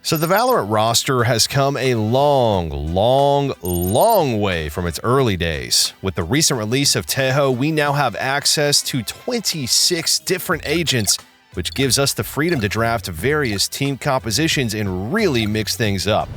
So the Valorant roster has come a long way from its early days. With the recent release of Tejo, we now have access to 26 different agents, which gives us the freedom to draft various team compositions and really mix things up.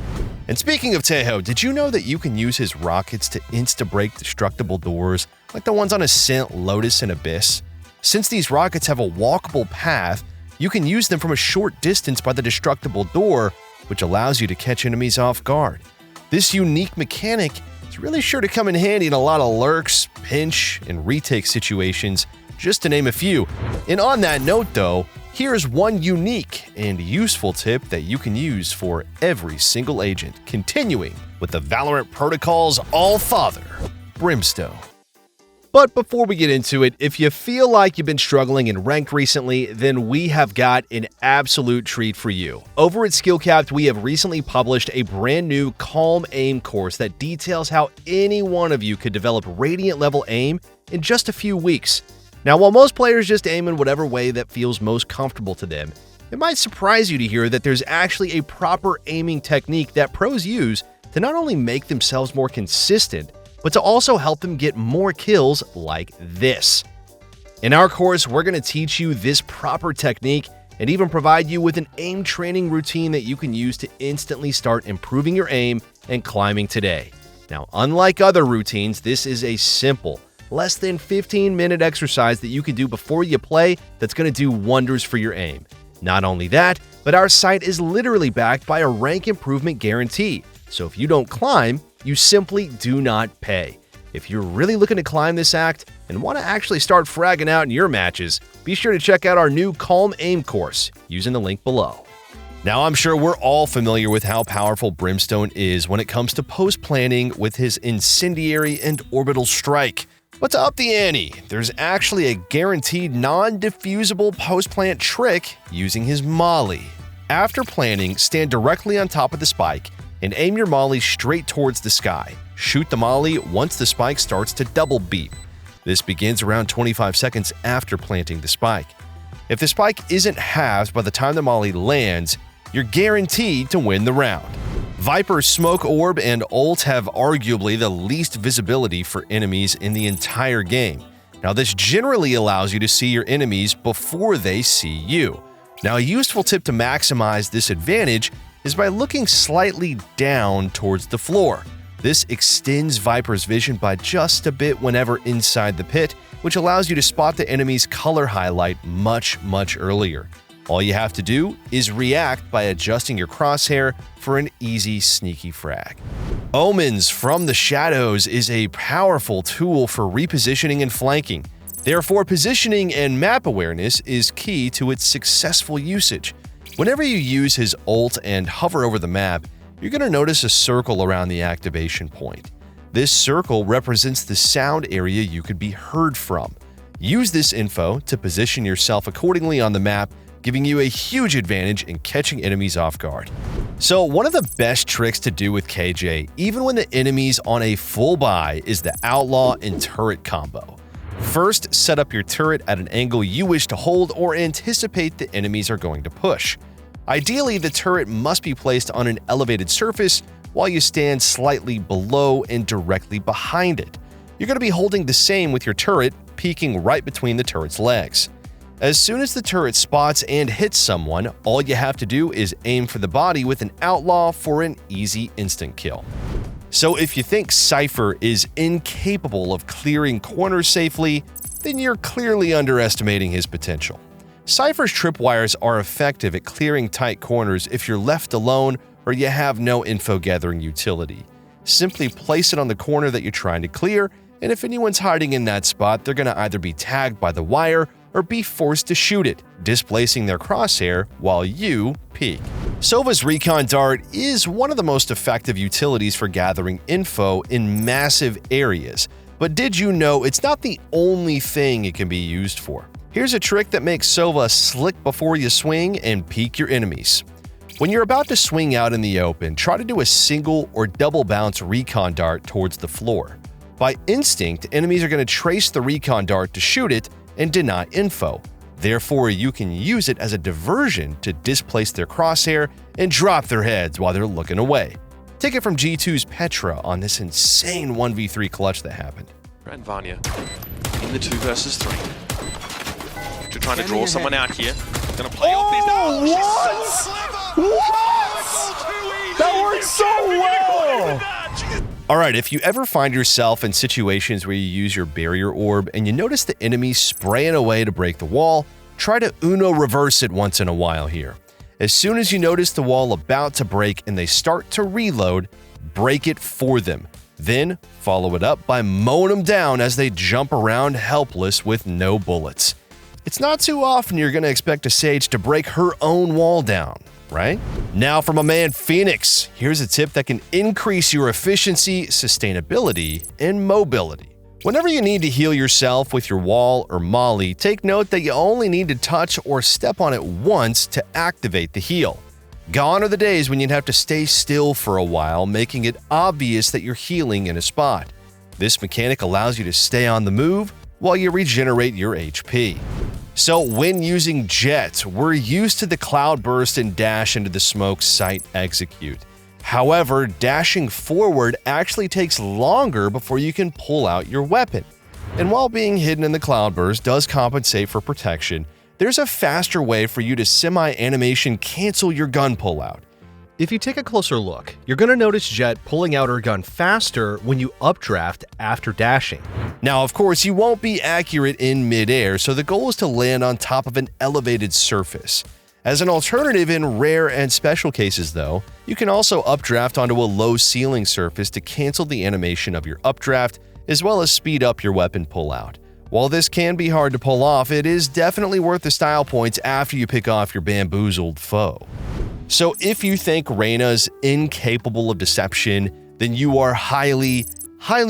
And speaking of Tejo, did you know that you can use his rockets to insta-break destructible doors, like the ones on Ascent, Lotus, and Abyss? Since these rockets have a walkable path, you can use them from a short distance by the destructible door, which allows you to catch enemies off guard. This unique mechanic is really sure to come in handy in a lot of lurks, pinch, and retake situations, just to name a few. And on that note though, here's one unique and useful tip that you can use for every single agent, continuing with the Valorant Protocol's All-Father, Brimstone. But before we get into it, if you feel like you've been struggling in ranked recently, then we have got an absolute treat for you. Over at SkillCapped, we have recently published a brand new Calm Aim course that details how any one of you could develop Radiant level aim in just a few weeks. Now, while most players just aim in whatever way that feels most comfortable to them, it might surprise you to hear that there's actually a proper aiming technique that pros use to not only make themselves more consistent, but to also help them get more kills like this. In our course, we're going to teach you this proper technique and even provide you with an aim training routine that you can use to instantly start improving your aim and climbing today. Now, unlike other routines, this is a simple, less than 15-minute exercise that you can do before you play that's going to do wonders for your aim. Not only that, but our site is literally backed by a rank improvement guarantee. So if you don't climb, you simply do not pay. If you're really looking to climb this act and want to actually start fragging out in your matches, be sure to check out our new Calm Aim course using the link below. Now, I'm sure we're all familiar with how powerful Brimstone is when it comes to post-planning with his Incendiary and Orbital Strike. But to up the ante, there's actually a guaranteed non-diffusable post-plant trick using his Molly. After planting, stand directly on top of the spike and aim your Molly straight towards the sky. Shoot the Molly once the spike starts to double beep. This begins around 25 seconds after planting the spike. If the spike isn't halved by the time the Molly lands, you're guaranteed to win the round. Viper's Smoke Orb and ult have arguably the least visibility for enemies in the entire game. Now, this generally allows you to see your enemies before they see you. Now, a useful tip to maximize this advantage is by looking slightly down towards the floor. This extends Viper's vision by just a bit whenever inside the pit, which allows you to spot the enemy's color highlight much earlier. All you have to do is react by adjusting your crosshair for an easy, sneaky frag. Omens from the Shadows is a powerful tool for repositioning and flanking. Therefore, positioning and map awareness is key to its successful usage. Whenever you use his ult and hover over the map, you're going to notice a circle around the activation point. This circle represents the sound area you could be heard from. Use this info to position yourself accordingly on the map, giving you a huge advantage in catching enemies off guard. So one of the best tricks to do with KJ, even when the enemy's on a full buy, is the Outlaw and Turret combo. First, set up your turret at an angle you wish to hold or anticipate the enemies are going to push. Ideally, the turret must be placed on an elevated surface while you stand slightly below and directly behind it. You're going to be holding the same with your turret, peeking right between the turret's legs. As soon as the turret spots and hits someone, all you have to do is aim for the body with an Outlaw for an easy instant kill. So if you think Cypher is incapable of clearing corners safely, then you're clearly underestimating his potential. Cypher's tripwires are effective at clearing tight corners if you're left alone or you have no info gathering utility. Simply place it on the corner that you're trying to clear, and if anyone's hiding in that spot, they're going to either be tagged by the wire or be forced to shoot it, displacing their crosshair while you peek. Sova's Recon Dart is one of the most effective utilities for gathering info in massive areas, but did you know it's not the only thing it can be used for? Here's a trick that makes Sova slick before you swing and peek your enemies. When you're about to swing out in the open, try to do a single or double bounce Recon Dart towards the floor. By instinct, enemies are going to trace the Recon Dart to shoot it and deny info. Therefore, you can use it as a diversion to displace their crosshair and drop their heads while they're looking away. Take it from G2's Petra on this insane 1v3 clutch that happened. And Vanya in the 2 versus 3. They're trying to draw someone out here. Gonna play off these. What? That worked so well! Alright, if you ever find yourself in situations where you use your barrier orb and you notice the enemy spraying away to break the wall, try to Uno reverse it once in a while here. As soon as you notice the wall about to break and they start to reload, break it for them. Then follow it up by mowing them down as they jump around helpless with no bullets. It's not too often you're going to expect a Sage to break her own wall down, right? Now from my man Phoenix, here's a tip that can increase your efficiency, sustainability, and mobility. Whenever you need to heal yourself with your wall or molly, take note that you only need to touch or step on it once to activate the heal. Gone are the days when you'd have to stay still for a while, making it obvious that you're healing in a spot. This mechanic allows you to stay on the move while you regenerate your HP. So when using Jett, we're used to the cloud burst and dash into the smoke site execute. However, dashing forward actually takes longer before you can pull out your weapon. And while being hidden in the cloudburst does compensate for protection, there's a faster way for you to semi-animation cancel your gun pullout. If you take a closer look, you're going to notice Jett pulling out her gun faster when you updraft after dashing. Now, of course, you won't be accurate in midair, so the goal is to land on top of an elevated surface. As an alternative in rare and special cases, though, you can also updraft onto a low ceiling surface to cancel the animation of your updraft, as well as speed up your weapon pullout. While this can be hard to pull off, it is definitely worth the style points after you pick off your bamboozled foe. So if you think Reyna's incapable of deception, then you are highly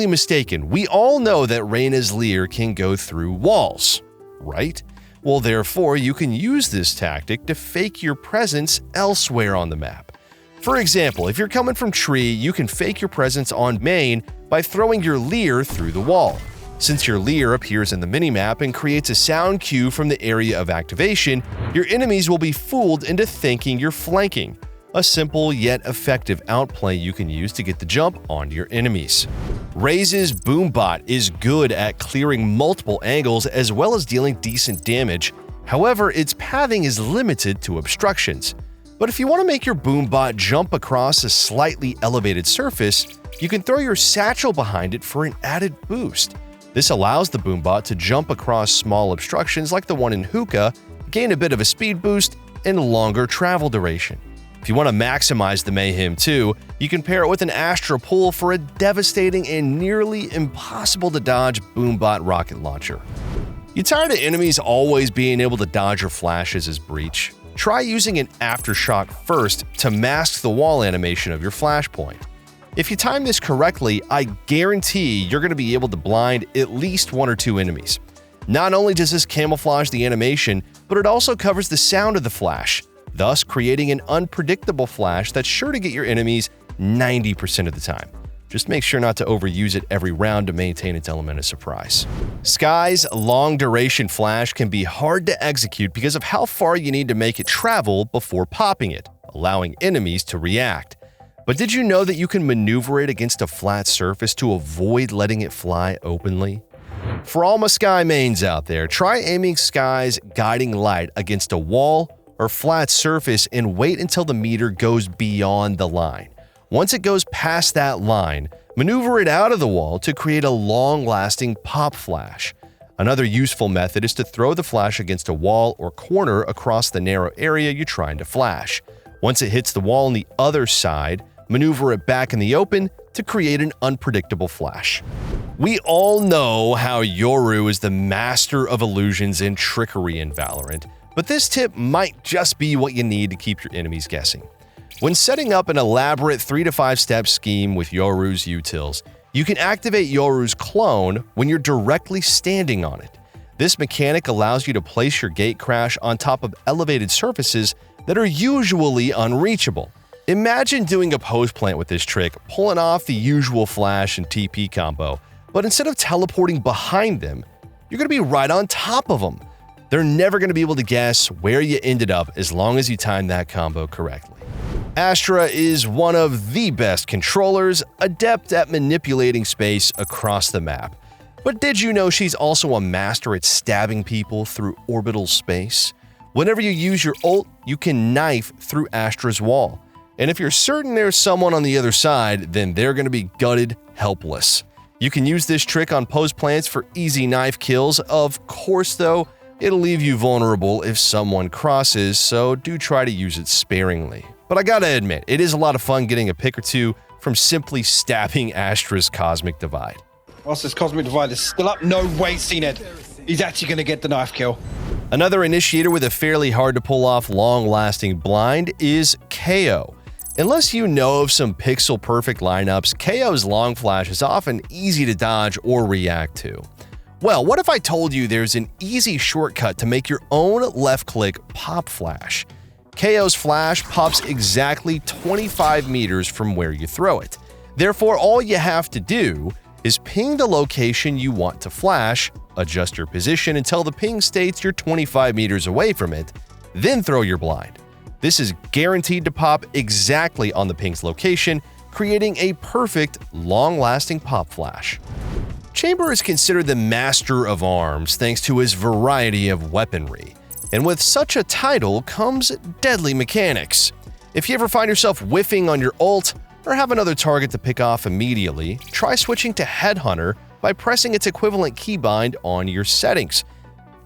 mistaken. We all know that Reyna's leer can go through walls, right? Well, therefore, you can use this tactic to fake your presence elsewhere on the map. For example, if you're coming from tree, you can fake your presence on main by throwing your leer through the wall. Since your leer appears in the minimap and creates a sound cue from the area of activation, your enemies will be fooled into thinking you're flanking. A simple yet effective outplay you can use to get the jump onto your enemies. Raze's Boombot is good at clearing multiple angles as well as dealing decent damage. However, its pathing is limited to obstructions. But if you want to make your Boombot jump across a slightly elevated surface, you can throw your satchel behind it for an added boost. This allows the Boombot to jump across small obstructions like the one in Hookah, gain a bit of a speed boost, and longer travel duration. If you want to maximize the mayhem too, you can pair it with an Astra pull for a devastating and nearly impossible to dodge Boombot rocket launcher. You tired of enemies always being able to dodge your flashes as breach? Try using an aftershock first to mask the wall animation of your flashpoint. If you time this correctly, I guarantee you're going to be able to blind at least 1 or 2 enemies. Not only does this camouflage the animation, but it also covers the sound of the flash, thus creating an unpredictable flash that's sure to get your enemies 90% of the time. Just make sure not to overuse it every round to maintain its element of surprise. Skye's long-duration flash can be hard to execute because of how far you need to make it travel before popping it, allowing enemies to react. But did you know that you can maneuver it against a flat surface to avoid letting it fly openly? For all my Skye mains out there, try aiming Skye's guiding light against a wall or flat surface and wait until the meter goes beyond the line. Once it goes past that line, maneuver it out of the wall to create a long-lasting pop flash. Another useful method is to throw the flash against a wall or corner across the narrow area you're trying to flash. Once it hits the wall on the other side, maneuver it back in the open to create an unpredictable flash. We all know how Yoru is the master of illusions and trickery in Valorant, but this tip might just be what you need to keep your enemies guessing. When setting up an elaborate 3 to 5 step scheme with Yoru's utils, you can activate Yoru's clone when you're directly standing on it. This mechanic allows you to place your gate crash on top of elevated surfaces that are usually unreachable. Imagine doing a post plant with this trick, pulling off the usual flash and TP combo, but instead of teleporting behind them, you're going to be right on top of them. They're never going to be able to guess where you ended up as long as you time that combo correctly. Astra is one of the best controllers, adept at manipulating space across the map. But did you know she's also a master at stabbing people through orbital space? Whenever you use your ult, you can knife through Astra's wall. And if you're certain there's someone on the other side, then they're going to be gutted helpless. You can use this trick on post plants for easy knife kills. Of course, though, it'll leave you vulnerable if someone crosses, so do try to use it sparingly. But I gotta admit, it is a lot of fun getting a pick or two from simply stabbing Astra's Cosmic Divide. Whilst this Cosmic Divide is still up, no way, CNED. He's actually gonna get the knife kill. Another initiator with a fairly hard to pull off long-lasting blind is Kayo. Unless you know of some pixel-perfect lineups, Kayo's long flash is often easy to dodge or react to. Well, what if I told you there's an easy shortcut to make your own left-click pop flash? Kayo's flash pops exactly 25 meters from where you throw it. Therefore, all you have to do is ping the location you want to flash, adjust your position until the ping states you're 25 meters away from it, then throw your blind. This is guaranteed to pop exactly on the ping's location, creating a perfect, long-lasting pop flash. Chamber is considered the master of arms thanks to his variety of weaponry. And with such a title comes deadly mechanics. If you ever find yourself whiffing on your ult or have another target to pick off immediately, try switching to Headhunter by pressing its equivalent keybind on your settings.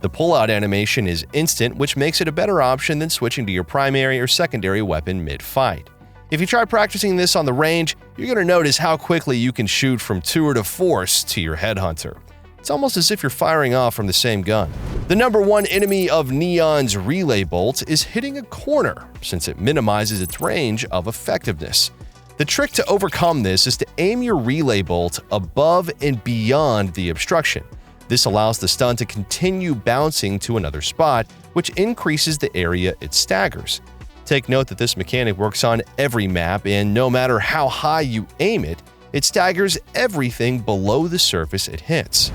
The pullout animation is instant, which makes it a better option than switching to your primary or secondary weapon mid-fight. If you try practicing this on the range, you're going to notice how quickly you can shoot from tour de force to your Headhunter. It's almost as if you're firing off from the same gun. The number one enemy of Neon's relay bolt is hitting a corner, since it minimizes its range of effectiveness. The trick to overcome this is to aim your relay bolt above and beyond the obstruction. This allows the stun to continue bouncing to another spot, which increases the area it staggers. Take note that this mechanic works on every map, and no matter how high you aim it, it staggers everything below the surface it hits.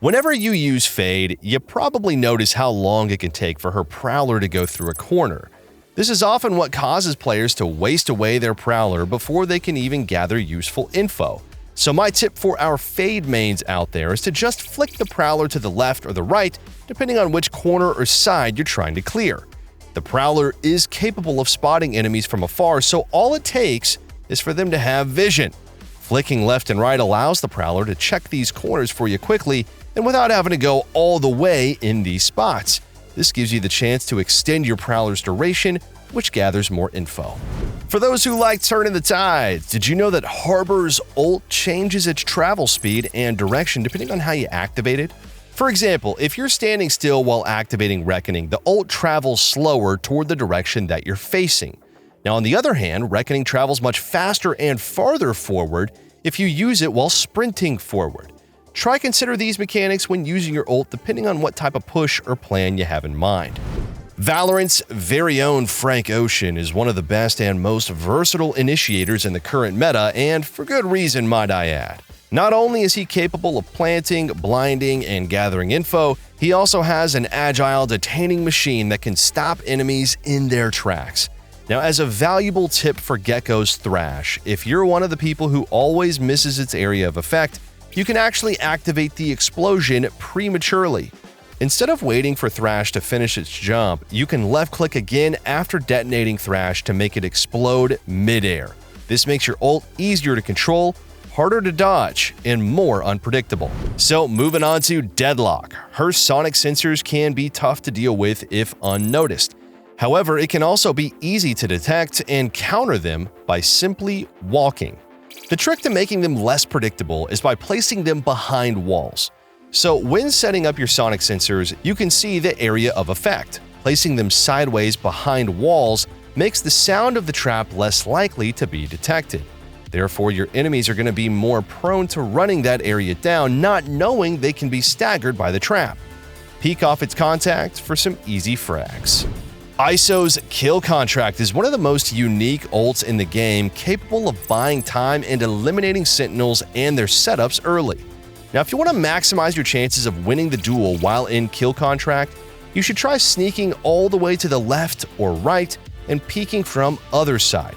Whenever you use Fade, you probably notice how long it can take for her Prowler to go through a corner. This is often what causes players to waste away their Prowler before they can even gather useful info. So my tip for our Fade mains out there is to just flick the Prowler to the left or the right, depending on which corner or side you're trying to clear. The Prowler is capable of spotting enemies from afar, so all it takes is for them to have vision. Flicking left and right allows the Prowler to check these corners for you quickly and without having to go all the way in these spots. This gives you the chance to extend your Prowler's duration, which gathers more info. For those who like turning the tides, did you know that Harbor's ult changes its travel speed and direction depending on how you activate it? For example, if you're standing still while activating Reckoning, the ult travels slower toward the direction that you're facing. Now, on the other hand, Reckoning travels much faster and farther forward if you use it while sprinting forward. Try consider these mechanics when using your ult depending on what type of push or plan you have in mind. Valorant's very own Frank Ocean is one of the best and most versatile initiators in the current meta, and for good reason, might I add. Not only is he capable of planting, blinding, and gathering info, he also has an agile detaining machine that can stop enemies in their tracks. Now, as a valuable tip for Gekko's Thrash, if you're one of the people who always misses its area of effect, you can actually activate the explosion prematurely. Instead of waiting for Thrash to finish its jump, you can left-click again after detonating Thrash to make it explode mid-air. This makes your ult easier to control, harder to dodge, and more unpredictable. So moving on to Deadlock. Her sonic sensors can be tough to deal with if unnoticed. However, it can also be easy to detect and counter them by simply walking. The trick to making them less predictable is by placing them behind walls. So when setting up your sonic sensors, you can see the area of effect. Placing them sideways behind walls makes the sound of the trap less likely to be detected. Therefore, your enemies are going to be more prone to running that area down, not knowing they can be staggered by the trap. Peek off its contact for some easy frags. ISO's Kill Contract is one of the most unique ults in the game, capable of buying time and eliminating sentinels and their setups early. Now, if you want to maximize your chances of winning the duel while in Kill Contract, you should try sneaking all the way to the left or right and peeking from other side.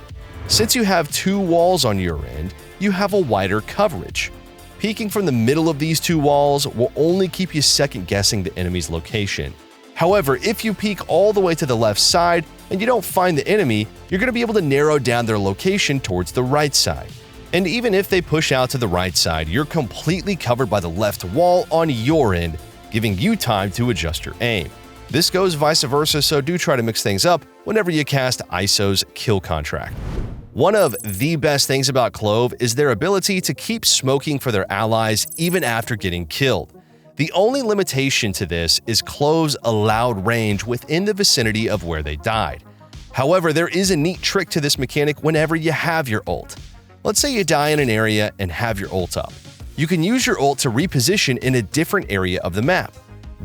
Since you have 2 walls on your end, you have a wider coverage. Peeking from the middle of these 2 walls will only keep you second-guessing the enemy's location. However, if you peek all the way to the left side and you don't find the enemy, you're going to be able to narrow down their location towards the right side. And even if they push out to the right side, you're completely covered by the left wall on your end, giving you time to adjust your aim. This goes vice versa, so do try to mix things up whenever you cast ISO's kill contract. One of the best things about Clove is their ability to keep smoking for their allies even after getting killed. The only limitation to this is Clove's allowed range within the vicinity of where they died. However, there is a neat trick to this mechanic whenever you have your ult. Let's say you die in an area and have your ult up. You can use your ult to reposition in a different area of the map.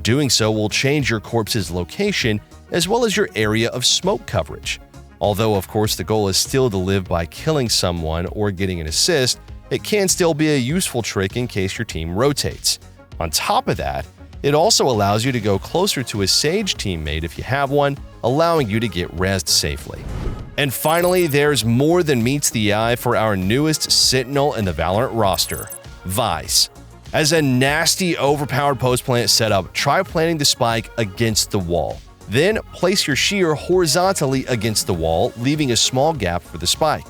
Doing so will change your corpse's location as well as your area of smoke coverage. Although, of course, the goal is still to live by killing someone or getting an assist, it can still be a useful trick in case your team rotates. On top of that, it also allows you to go closer to a Sage teammate if you have one, allowing you to get rezzed safely. And finally, there's more than meets the eye for our newest Sentinel in the Valorant roster, Vyse. As a nasty, overpowered post plant setup, try planting the spike against the wall. Then place your shear horizontally against the wall, leaving a small gap for the spike.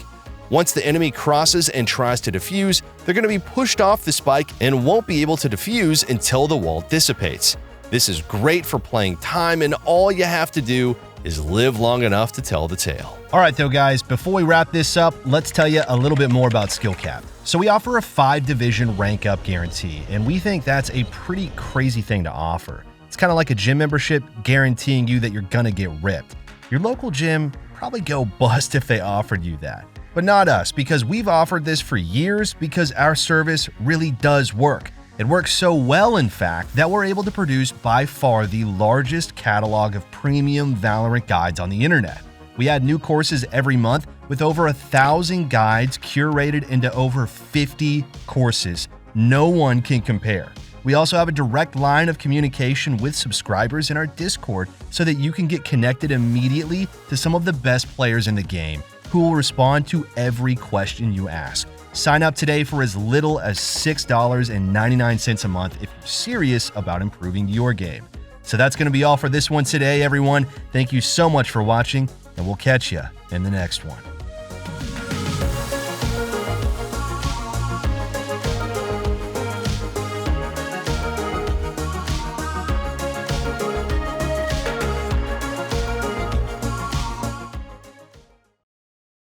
Once the enemy crosses and tries to defuse, they're going to be pushed off the spike and won't be able to defuse until the wall dissipates. This is great for playing time, and all you have to do is live long enough to tell the tale. All right, though, guys, before we wrap this up, let's tell you a little bit more about SkillCapped. So we offer a 5-division rank up guarantee, and we think that's a pretty crazy thing to offer. It's kind of like a gym membership guaranteeing you that you're gonna get ripped. Your local gym probably go bust if they offered you that. But not us, because we've offered this for years because our service really does work. It works so well, in fact, that we're able to produce by far the largest catalog of premium Valorant guides on the internet. We add new courses every month with over 1,000 guides curated into over 50 courses. No one can compare. We also have a direct line of communication with subscribers in our Discord so that you can get connected immediately to some of the best players in the game who will respond to every question you ask. Sign up today for as little as $6.99 a month if you're serious about improving your game. So that's going to be all for this one today, everyone. Thank you so much for watching, and we'll catch you in the next one.